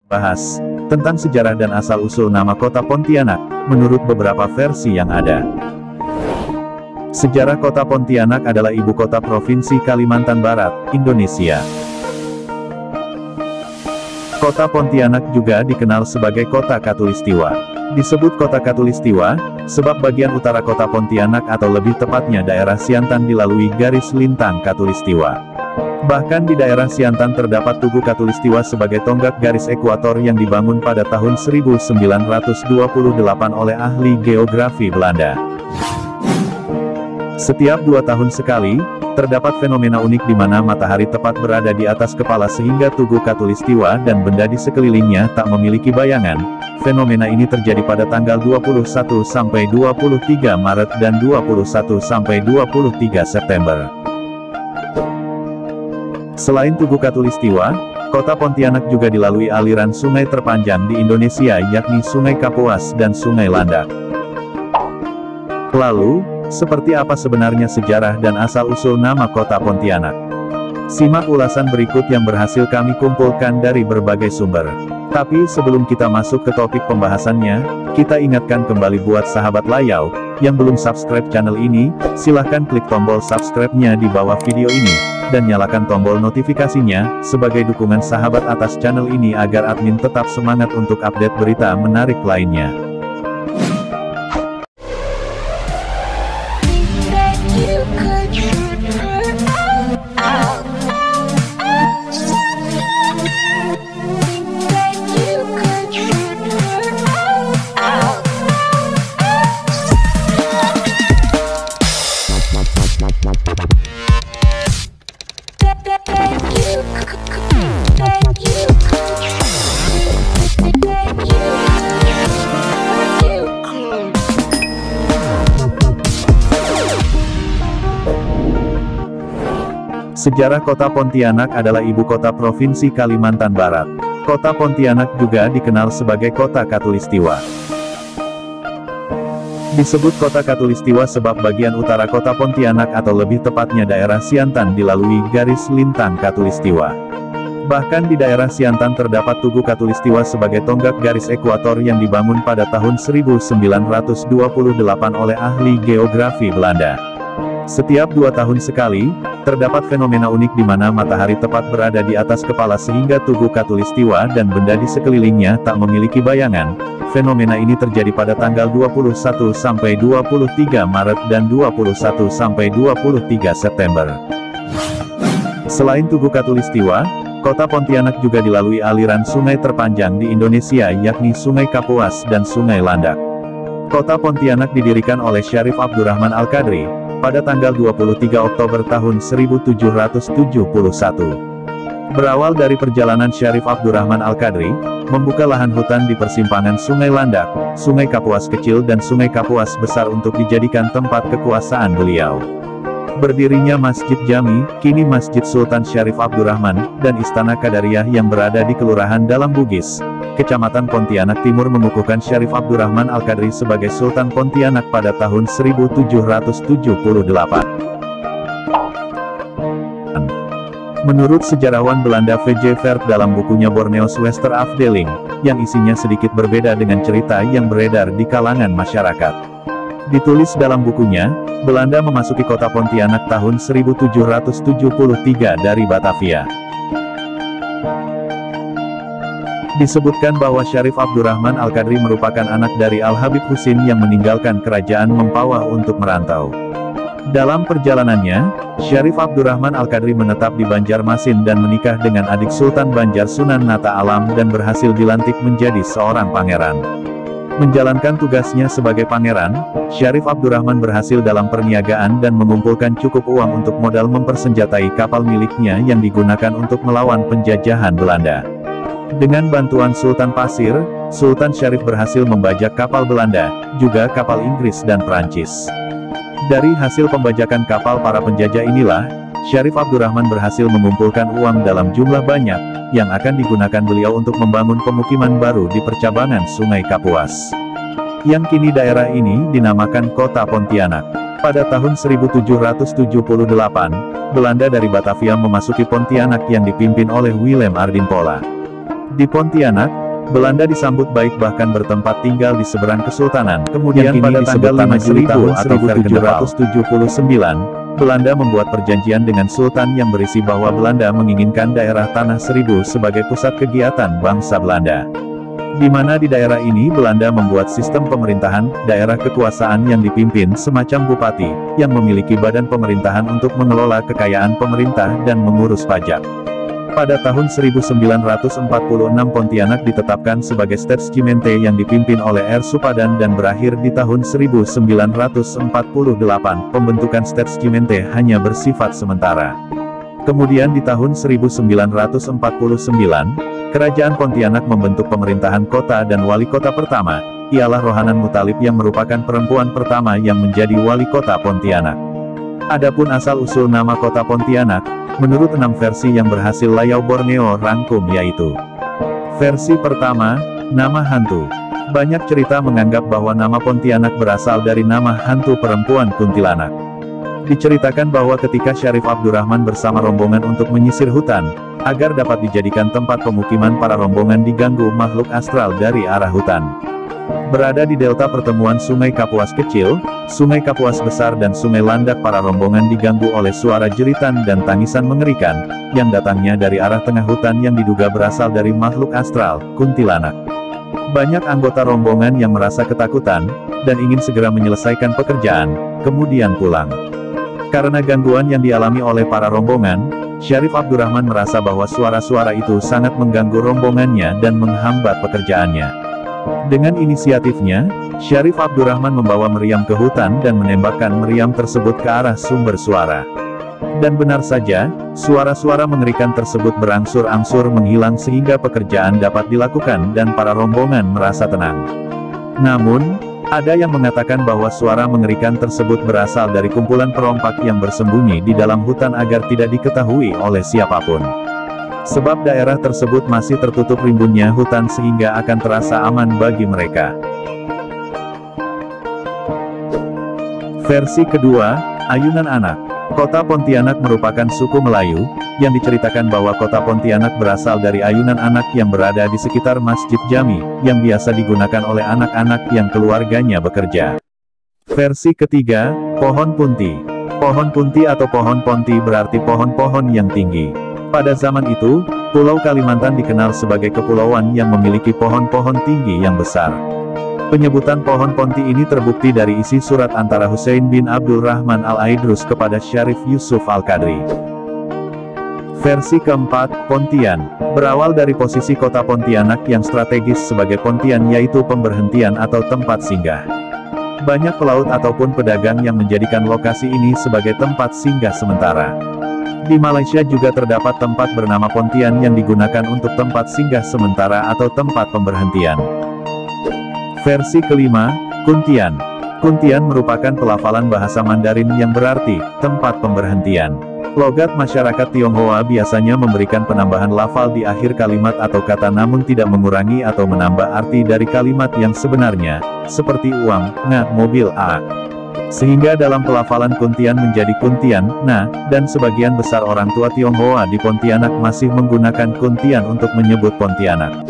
Bahas tentang sejarah dan asal-usul nama kota Pontianak, menurut beberapa versi yang ada. Sejarah kota Pontianak adalah ibu kota Provinsi Kalimantan Barat, Indonesia. Kota Pontianak juga dikenal sebagai kota Katulistiwa. Disebut kota Katulistiwa, sebab bagian utara kota Pontianak atau lebih tepatnya daerah Siantan dilalui garis lintang Katulistiwa. Bahkan di daerah Siantan terdapat Tugu Katulistiwa sebagai tonggak garis ekuator yang dibangun pada tahun 1928 oleh ahli geografi Belanda. Setiap 2 tahun sekali, terdapat fenomena unik di mana matahari tepat berada di atas kepala sehingga Tugu Katulistiwa dan benda di sekelilingnya tak memiliki bayangan. Fenomena ini terjadi pada tanggal 21 sampai 23 Maret dan 21 sampai 23 September. Selain Tugu Katulistiwa, kota Pontianak juga dilalui aliran sungai terpanjang di Indonesia yakni Sungai Kapuas dan Sungai Landak. Lalu, seperti apa sebenarnya sejarah dan asal-usul nama kota Pontianak? Simak ulasan berikut yang berhasil kami kumpulkan dari berbagai sumber. Tapi sebelum kita masuk ke topik pembahasannya, kita ingatkan kembali buat sahabat Layau, yang belum subscribe channel ini, silahkan klik tombol subscribe-nya di bawah video ini, dan nyalakan tombol notifikasinya, sebagai dukungan sahabat atas channel ini agar admin tetap semangat untuk update berita menarik lainnya. Sejarah kota Pontianak adalah ibu kota Provinsi Kalimantan Barat. Kota Pontianak juga dikenal sebagai kota Katulistiwa. Disebut kota Katulistiwa sebab bagian utara kota Pontianak atau lebih tepatnya daerah Siantan dilalui garis lintang Katulistiwa. Bahkan di daerah Siantan terdapat Tugu Katulistiwa sebagai tonggak garis ekuator yang dibangun pada tahun 1928 oleh ahli geografi Belanda. Setiap 2 tahun sekali, terdapat fenomena unik di mana matahari tepat berada di atas kepala sehingga Tugu Katulistiwa dan benda di sekelilingnya tak memiliki bayangan. Fenomena ini terjadi pada tanggal 21 sampai 23 Maret dan 21 sampai 23 September. Selain Tugu Katulistiwa, kota Pontianak juga dilalui aliran sungai terpanjang di Indonesia yakni Sungai Kapuas dan Sungai Landak. Kota Pontianak didirikan oleh Syarif Abdurrahman Al-Qadri pada tanggal 23 Oktober tahun 1771. Berawal dari perjalanan Syarif Abdurrahman Al-Qadri, membuka lahan hutan di persimpangan Sungai Landak, Sungai Kapuas Kecil dan Sungai Kapuas Besar untuk dijadikan tempat kekuasaan beliau. Berdirinya Masjid Jami, kini Masjid Sultan Syarif Abdurrahman, dan Istana Qadariyah yang berada di Kelurahan Dalam Bugis, Kecamatan Pontianak Timur mengukuhkan Syarif Abdurrahman Al-Qadri sebagai Sultan Pontianak pada tahun 1778. Menurut sejarawan Belanda V.J. Verk dalam bukunya Borneos Westerafdeling, yang isinya sedikit berbeda dengan cerita yang beredar di kalangan masyarakat. Ditulis dalam bukunya, Belanda memasuki kota Pontianak tahun 1773 dari Batavia. Disebutkan bahwa Syarif Abdurrahman Al-Qadri merupakan anak dari Al-Habib Husin yang meninggalkan kerajaan Mempawah untuk merantau. Dalam perjalanannya, Syarif Abdurrahman Al-Qadri menetap di Banjarmasin dan menikah dengan adik Sultan Banjar Sunan Nata Alam dan berhasil dilantik menjadi seorang pangeran. Menjalankan tugasnya sebagai pangeran, Syarif Abdurrahman berhasil dalam perniagaan dan mengumpulkan cukup uang untuk modal mempersenjatai kapal miliknya yang digunakan untuk melawan penjajahan Belanda. Dengan bantuan Sultan Pasir, Sultan Syarif berhasil membajak kapal Belanda, juga kapal Inggris dan Prancis. Dari hasil pembajakan kapal para penjajah inilah, Syarif Abdurrahman berhasil mengumpulkan uang dalam jumlah banyak, yang akan digunakan beliau untuk membangun pemukiman baru di percabangan Sungai Kapuas. Yang kini daerah ini dinamakan Kota Pontianak. Pada tahun 1778, Belanda dari Batavia memasuki Pontianak yang dipimpin oleh Willem Ardimpola. Di Pontianak, Belanda disambut baik bahkan bertempat tinggal di seberang Kesultanan. Kemudian pada tanggal 5 Juli tahun 1779, Belanda membuat perjanjian dengan Sultan yang berisi bahwa Belanda menginginkan daerah Tanah Seribu sebagai pusat kegiatan bangsa Belanda. Di mana di daerah ini Belanda membuat sistem pemerintahan, daerah kekuasaan yang dipimpin semacam bupati, yang memiliki badan pemerintahan untuk mengelola kekayaan pemerintah dan mengurus pajak. Pada tahun 1946 Pontianak ditetapkan sebagai Staatsgemeente yang dipimpin oleh R. Supadan dan berakhir di tahun 1948. Pembentukan Staatsgemeente hanya bersifat sementara. Kemudian di tahun 1949, Kerajaan Pontianak membentuk pemerintahan kota dan wali kota pertama, ialah Rohanan Muthalib yang merupakan perempuan pertama yang menjadi wali kota Pontianak. Adapun asal-usul nama kota Pontianak, menurut 6 versi yang berhasil Layau Borneo rangkum yaitu: versi pertama, nama hantu. Banyak cerita menganggap bahwa nama Pontianak berasal dari nama hantu perempuan kuntilanak. Diceritakan bahwa ketika Syarif Abdurrahman bersama rombongan untuk menyisir hutan, agar dapat dijadikan tempat pemukiman para rombongan diganggu makhluk astral dari arah hutan. Berada di delta pertemuan Sungai Kapuas Kecil, Sungai Kapuas Besar dan Sungai Landak, para rombongan diganggu oleh suara jeritan dan tangisan mengerikan, yang datangnya dari arah tengah hutan yang diduga berasal dari makhluk astral, kuntilanak. Banyak anggota rombongan yang merasa ketakutan, dan ingin segera menyelesaikan pekerjaan, kemudian pulang. Karena gangguan yang dialami oleh para rombongan, Syarif Abdurrahman merasa bahwa suara-suara itu sangat mengganggu rombongannya dan menghambat pekerjaannya. Dengan inisiatifnya, Syarif Abdurrahman membawa meriam ke hutan dan menembakkan meriam tersebut ke arah sumber suara. Dan benar saja, suara-suara mengerikan tersebut berangsur-angsur menghilang sehingga pekerjaan dapat dilakukan dan para rombongan merasa tenang. Namun, ada yang mengatakan bahwa suara mengerikan tersebut berasal dari kumpulan perompak yang bersembunyi di dalam hutan agar tidak diketahui oleh siapapun. Sebab daerah tersebut masih tertutup rimbunnya hutan sehingga akan terasa aman bagi mereka. Versi kedua, Ayunan Anak. Kota Pontianak merupakan suku Melayu, yang diceritakan bahwa kota Pontianak berasal dari ayunan anak yang berada di sekitar Masjid Jami, yang biasa digunakan oleh anak-anak yang keluarganya bekerja. Versi ketiga, Pohon Punti. Pohon Punti atau Pohon Ponti berarti pohon-pohon yang tinggi. Pada zaman itu, Pulau Kalimantan dikenal sebagai kepulauan yang memiliki pohon-pohon tinggi yang besar. Penyebutan pohon Ponti ini terbukti dari isi surat antara Hussein bin Abdul Rahman Al-Aidrus kepada Syarif Yusuf Al-Qadri. Versi keempat, Pontian. Berawal dari posisi kota Pontianak yang strategis sebagai Pontian, yaitu pemberhentian atau tempat singgah. Banyak pelaut ataupun pedagang yang menjadikan lokasi ini sebagai tempat singgah sementara. Di Malaysia juga terdapat tempat bernama Pontian yang digunakan untuk tempat singgah sementara atau tempat pemberhentian. Versi kelima, Kuntian. Kuntian merupakan pelafalan bahasa Mandarin yang berarti tempat pemberhentian. Logat masyarakat Tionghoa biasanya memberikan penambahan lafal di akhir kalimat atau kata namun tidak mengurangi atau menambah arti dari kalimat yang sebenarnya, seperti uang, mobil, Sehingga dalam pelafalan Kuntian menjadi Kuntian, dan sebagian besar orang tua Tionghoa di Pontianak masih menggunakan Kuntian untuk menyebut Pontianak.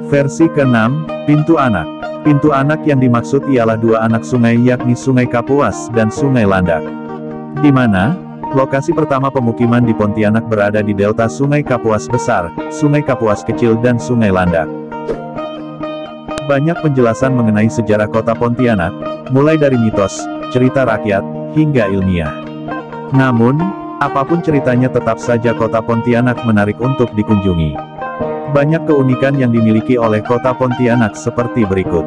Versi ke-6, Pintu Anak. Pintu Anak yang dimaksud ialah dua anak sungai yakni Sungai Kapuas dan Sungai Landak. Di mana lokasi pertama pemukiman di Pontianak berada di delta Sungai Kapuas Besar, Sungai Kapuas Kecil dan Sungai Landak. Banyak penjelasan mengenai sejarah kota Pontianak, mulai dari mitos, cerita rakyat, hingga ilmiah. Namun, apapun ceritanya tetap saja kota Pontianak menarik untuk dikunjungi. Banyak keunikan yang dimiliki oleh kota Pontianak seperti berikut.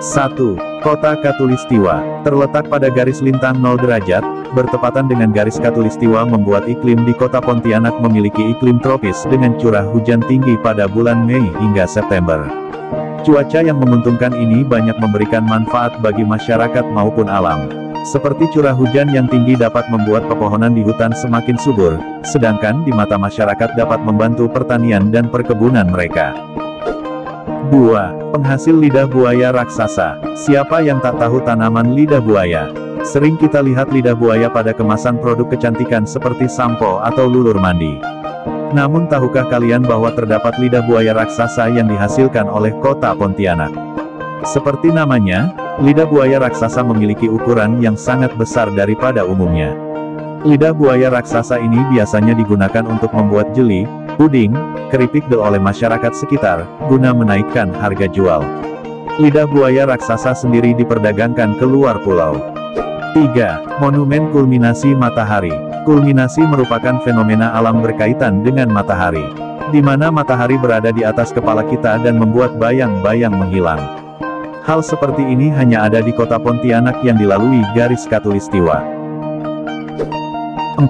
1. Kota Khatulistiwa. Terletak pada garis lintang 0 derajat, bertepatan dengan garis Khatulistiwa membuat iklim di kota Pontianak memiliki iklim tropis dengan curah hujan tinggi pada bulan Mei hingga September. Cuaca yang menguntungkan ini banyak memberikan manfaat bagi masyarakat maupun alam. Seperti curah hujan yang tinggi dapat membuat pepohonan di hutan semakin subur, sedangkan di mata masyarakat dapat membantu pertanian dan perkebunan mereka. 2. Penghasil lidah buaya raksasa. Siapa yang tak tahu tanaman lidah buaya? Sering kita lihat lidah buaya pada kemasan produk kecantikan seperti sampo atau lulur mandi. Namun tahukah kalian bahwa terdapat lidah buaya raksasa yang dihasilkan oleh kota Pontianak? Seperti namanya, lidah buaya raksasa memiliki ukuran yang sangat besar daripada umumnya. Lidah buaya raksasa ini biasanya digunakan untuk membuat jeli, puding, keripik oleh masyarakat sekitar, guna menaikkan harga jual. Lidah buaya raksasa sendiri diperdagangkan ke luar pulau. 3. Monumen kulminasi matahari. Kulminasi merupakan fenomena alam berkaitan dengan matahari, di mana matahari berada di atas kepala kita dan membuat bayang-bayang menghilang. Hal seperti ini hanya ada di kota Pontianak yang dilalui garis khatulistiwa. 4.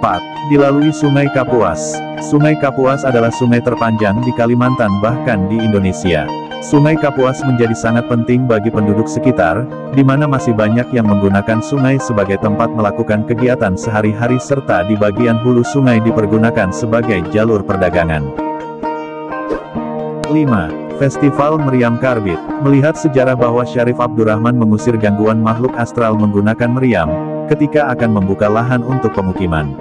Dilalui Sungai Kapuas. Sungai Kapuas adalah sungai terpanjang di Kalimantan bahkan di Indonesia. Sungai Kapuas menjadi sangat penting bagi penduduk sekitar, di mana masih banyak yang menggunakan sungai sebagai tempat melakukan kegiatan sehari-hari serta di bagian hulu sungai dipergunakan sebagai jalur perdagangan. 5. Festival Meriam Karbit. Melihat sejarah bahwa Syarif Abdurrahman mengusir gangguan makhluk astral menggunakan meriam, ketika akan membuka lahan untuk pemukiman.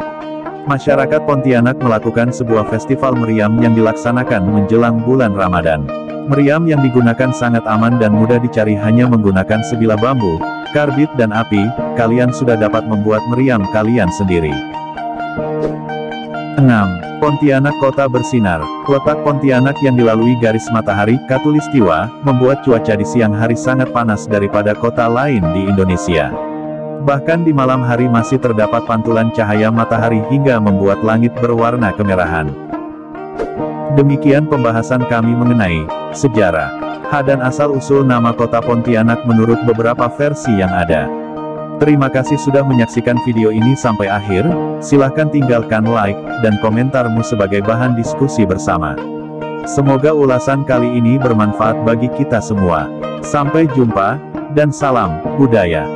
Masyarakat Pontianak melakukan sebuah festival meriam yang dilaksanakan menjelang bulan Ramadan. Meriam yang digunakan sangat aman dan mudah dicari hanya menggunakan sebilah bambu, karbit dan api. Kalian sudah dapat membuat meriam kalian sendiri. 6. Pontianak Kota Bersinar. Letak Pontianak yang dilalui garis matahari khatulistiwa, membuat cuaca di siang hari sangat panas daripada kota lain di Indonesia. Bahkan di malam hari masih terdapat pantulan cahaya matahari hingga membuat langit berwarna kemerahan. Demikian pembahasan kami mengenai sejarah dan asal-usul nama kota Pontianak menurut beberapa versi yang ada. Terima kasih sudah menyaksikan video ini sampai akhir. Silahkan tinggalkan like dan komentarmu sebagai bahan diskusi bersama. Semoga ulasan kali ini bermanfaat bagi kita semua. Sampai jumpa, dan salam budaya.